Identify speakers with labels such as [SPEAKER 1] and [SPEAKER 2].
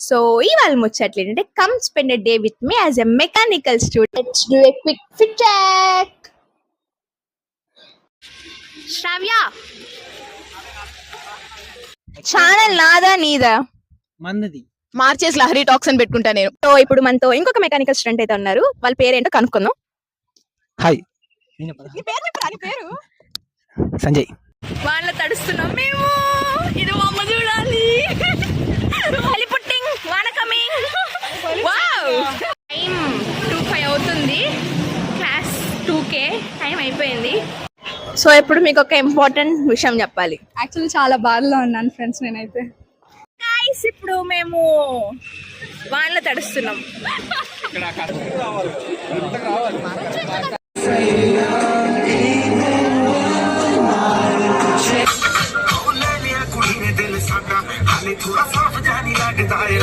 [SPEAKER 1] So ఇవాళ ముచ్చట్లు ఏంటంటే come spend day with me as a mechanical student. Let's do a quick fit check. Shravya, channel నాదా నీదా?
[SPEAKER 2] మందది.
[SPEAKER 1] మార్చేసి లహరి టాక్స్ అని పెట్టుకుంటా నేను. సో ఇప్పుడు మనతో ఇంకొక మెకానికల్ స్టూడెంట్ అయితే ఉన్నారు. వాళ్ళ పేరేంటో కనుక్కుందాం.
[SPEAKER 2] హాయ్,
[SPEAKER 1] పేరు
[SPEAKER 2] సంజయ్.
[SPEAKER 1] వాళ్ళ తడుస్తున్నాం మేము. ఇది మా అమ్మ చూడాలి. పుట్టింగ్ వాన కమింగ్. వావ్, టైం 2:05 అవుతుంది. క్లాస్ 2K టైం అయిపోయింది. సో ఇప్పుడు మీకు ఒక ఇంపార్టెంట్ విషయం చెప్పాలి.
[SPEAKER 3] యాక్చువల్లీ చాలా బాధలో ఉన్నాను ఫ్రెండ్స్ నేనైతే.
[SPEAKER 1] గైస్, ఇప్పుడు మేము వానలో తడుస్తున్నాం.
[SPEAKER 4] कुड़ी ने दिल साडा हाले थोड़ा साफ जानी लगदा है